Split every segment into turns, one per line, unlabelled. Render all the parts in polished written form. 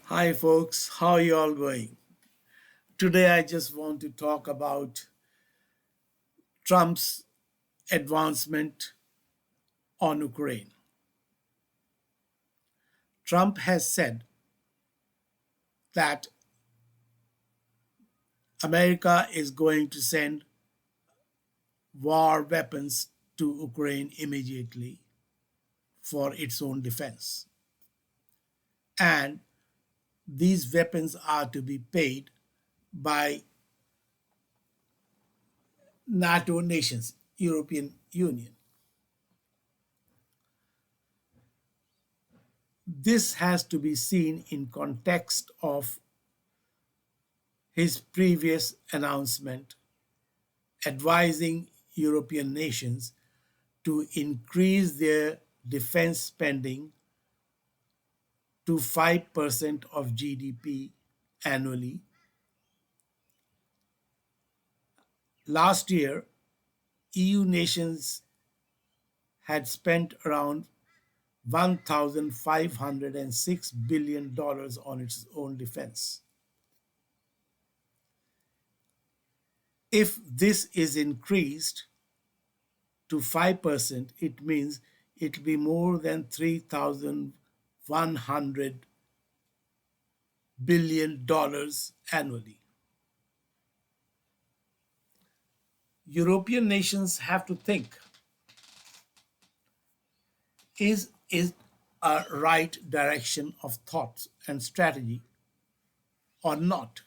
Hi, folks. How are you all going? Today, I just want to talk about Trump's advancement on Ukraine. Trump has said that America is going to send war weapons to Ukraine immediately for its own defense. And these weapons are to be paid by NATO nations, European Union. This has to be seen in context of his previous announcement advising European nations to increase their defense spending to 5% of GDP annually. Last year, EU nations had spent around $1,506 billion on its own defense. If this is increased to 5%, it means it will be more than $3,100 billion annually. European nations have to think, is a right direction of thoughts and strategy or not?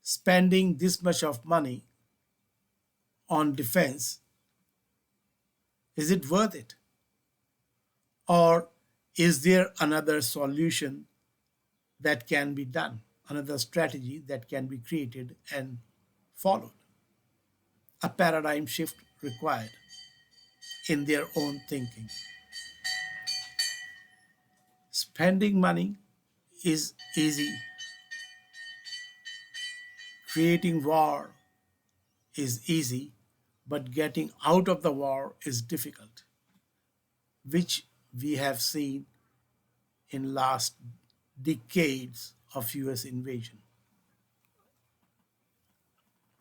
Spending this much of money on defense, is it worth it? Or is there another solution that can be done, another strategy that can be created and followed? A paradigm shift required in their own thinking. Spending money is easy, creating war is easy, but getting out of the war is difficult, which we have seen in last decades of US invasion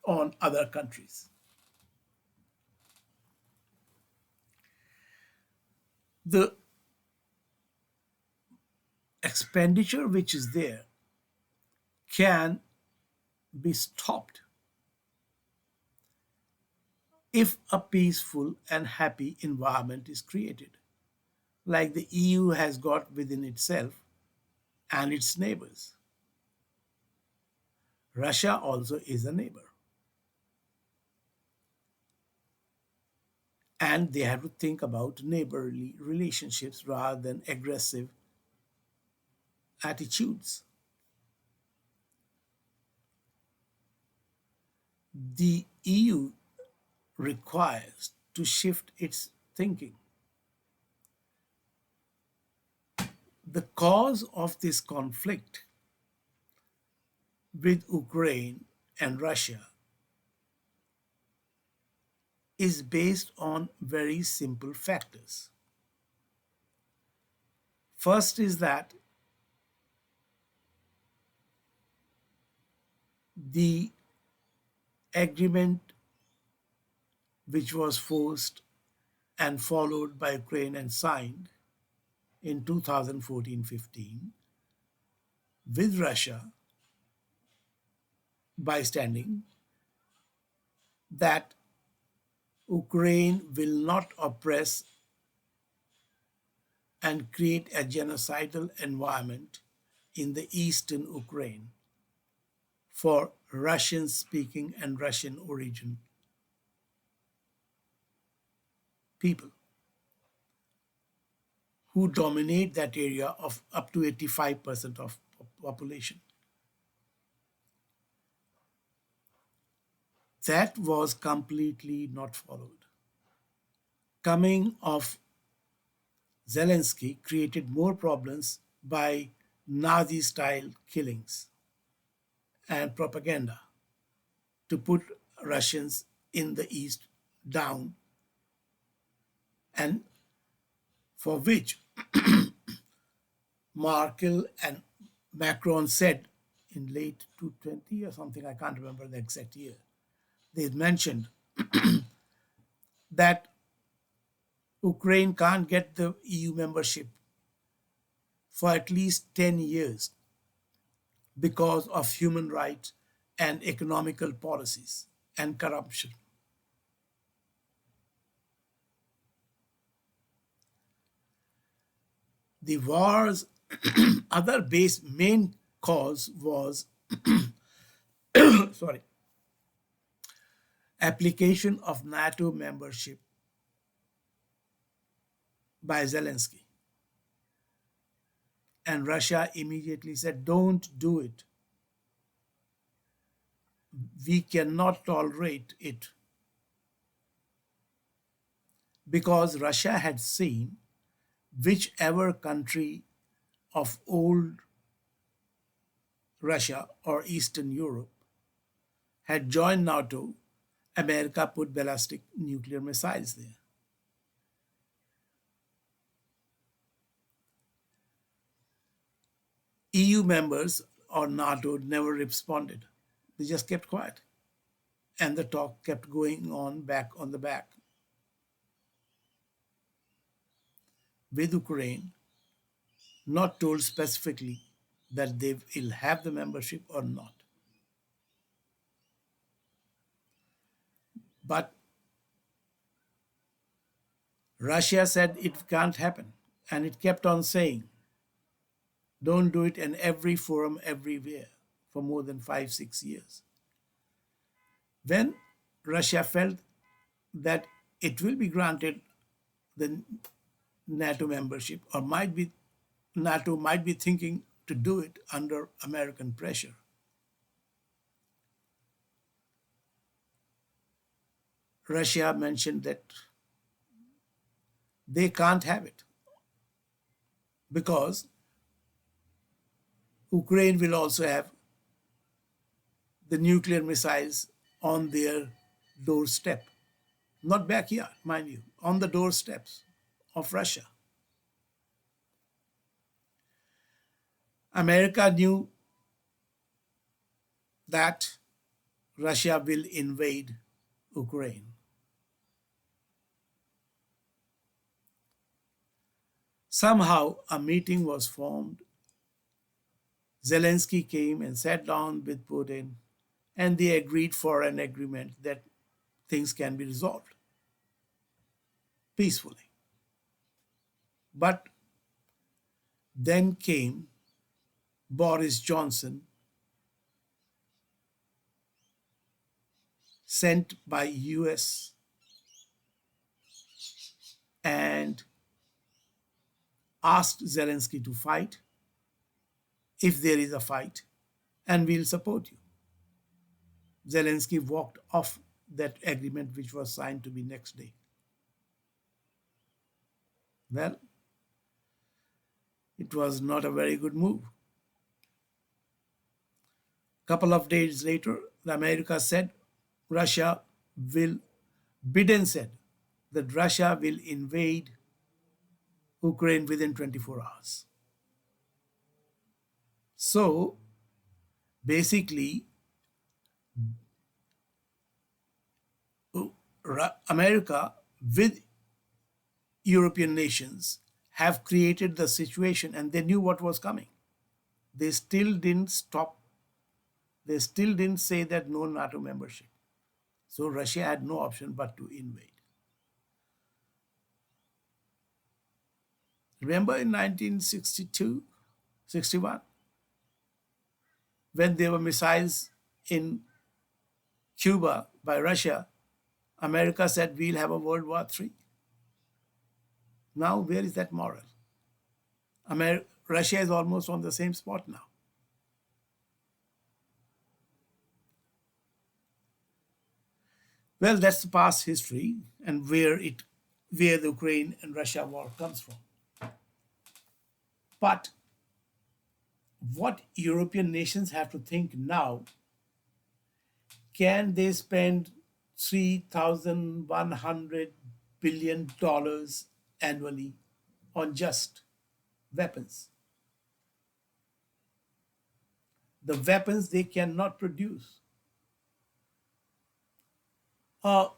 on other countries. The expenditure which is there can be stopped if a peaceful and happy environment is created, like the EU has got within itself and its neighbors. Russia also is a neighbor, and they have to think about neighborly relationships rather than aggressive attitudes. The EU requires to shift its thinking. The cause of this conflict with Ukraine and Russia is based on very simple factors. First is that the agreement which was forced and followed by Ukraine and signed in 2014-15 with Russia by standing that Ukraine will not oppress and create a genocidal environment in the eastern Ukraine for Russian speaking and Russian origin people who dominate that area of up to 85% of population. That was completely not followed. Coming of Zelensky created more problems by Nazi style killings and propaganda to put Russians in the East down, and for which Merkel and Macron said in late 2020 or something, I can't remember the exact year, they mentioned that Ukraine can't get the EU membership for at least 10 years because of human rights and economical policies and corruption. The war's other base main cause was sorry, application of NATO membership by Zelensky. And Russia immediately said, don't do it. We cannot tolerate it because Russia had seen whichever country of old Russia or Eastern Europe had joined NATO, America put ballistic nuclear missiles there. EU members or NATO never responded. They just kept quiet. And the talk kept going on back on the back. With Ukraine, not told specifically that they will have the membership or not. But Russia said it can't happen. And it kept on saying, don't do it in every forum, everywhere, for more than 5, 6 years. When Russia felt that it will be granted the NATO membership, or might be NATO might be thinking to do it under American pressure, Russia mentioned that they can't have it because Ukraine will also have the nuclear missiles on their doorstep. Not backyard, mind you, on the doorsteps of Russia. America knew that Russia will invade Ukraine. Somehow a meeting was formed. Zelensky came and sat down with Putin, and they agreed for an agreement that things can be resolved peacefully. But then came Boris Johnson, sent by US, and asked Zelensky to fight if there is a fight, and we'll support you. Zelensky walked off that agreement, which was signed to be next day. Well, it was not a very good move. A couple of days later, America said Russia will, Biden said that Russia will invade Ukraine within 24 hours. So basically, America with European nations have created the situation, and they knew what was coming. They still didn't stop. They still didn't say that no NATO membership. So Russia had no option but to invade. Remember in 1962, 61, when there were missiles in Cuba by Russia, America said we'll have a World War III. Now, where is that moral? Russia is almost on the same spot now. Well, that's the past history and where the Ukraine and Russia war comes from. But what European nations have to think now, can they spend $3,100 billion annually on just weapons? the weapons they cannot produce. Uh,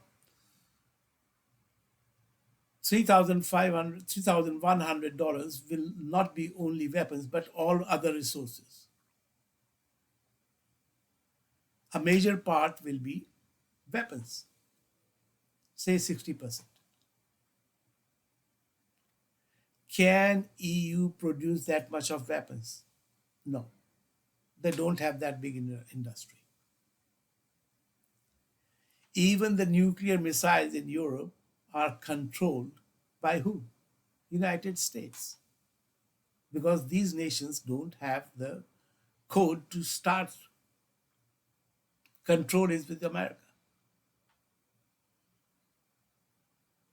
3,500, $3,100 will not be only weapons, but all other resources. A major part will be weapons, say 60%. Can EU produce that much of weapons? No, they don't have that big industry. Even the nuclear missiles in Europe are controlled by who? United States. Because these nations don't have the code to start. Control is with America.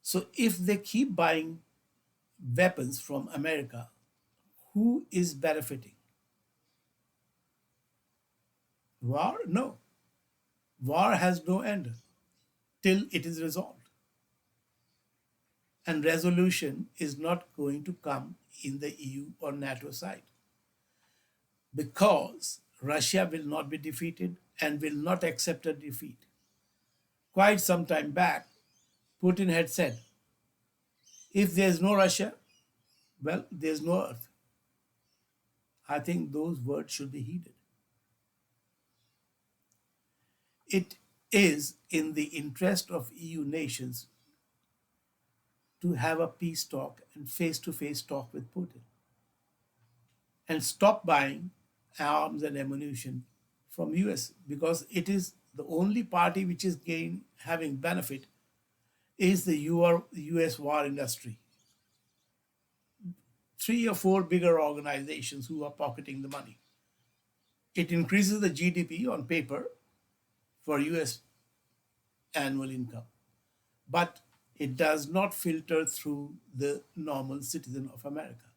So if they keep buying weapons from America, who is benefiting? War? No. War has no end till it is resolved. And resolution is not going to come in the EU or NATO side because Russia will not be defeated and will not accept a defeat. Quite some time back, Putin had said, if there's no Russia, well, there's no Earth. I think those words should be heeded. It is in the interest of EU nations to have a peace talk and face to face talk with Putin and stop buying arms and ammunition from US because it is the only party which is having benefit is the US war industry. Three or four bigger organizations who are pocketing the money. It increases the GDP on paper for US annual income, but it does not filter through the normal citizen of America.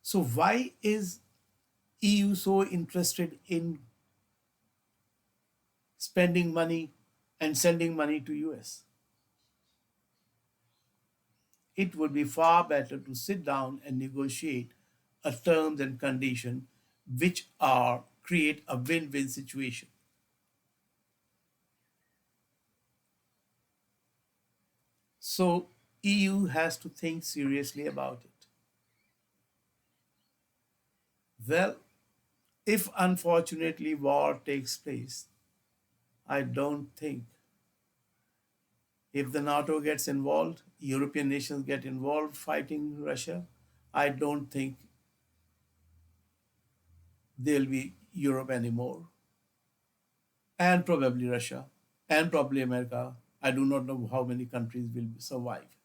So why is EU so interested in spending money and sending money to US? It would be far better to sit down and negotiate a terms and condition which are create a win-win situation. So EU has to think seriously about it. Well, if unfortunately war takes place, I don't think if the NATO gets involved, European nations get involved fighting Russia, I don't think there'll be Europe anymore, and probably Russia, and probably America. I do not know how many countries will survive.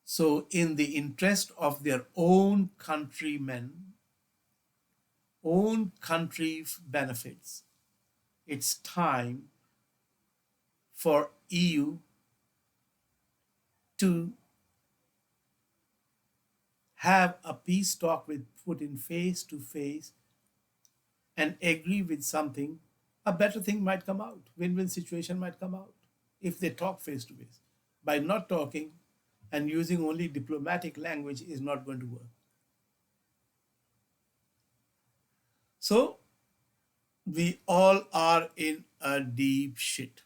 So, in the interest of their own countrymen, own country benefits, it's time for EU to have a peace talk with Putin face to face and agree with something, a better thing might come out. Win-win situation might come out if they talk face to face. By not talking and using only diplomatic language is not going to work. So we all are in a deep shit.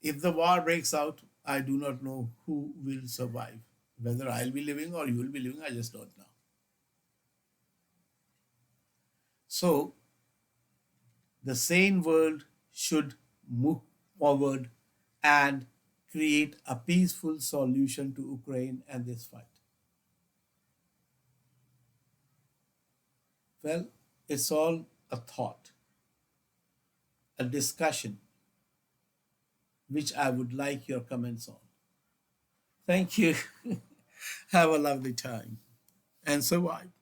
If the war breaks out, I do not know who will survive. Whether I'll be living or you will be living, I just don't know. So the sane world should move forward and create a peaceful solution to Ukraine and this fight. Well, it's all a thought, a discussion, which I would like your comments on. Thank you. Have a lovely time and survive.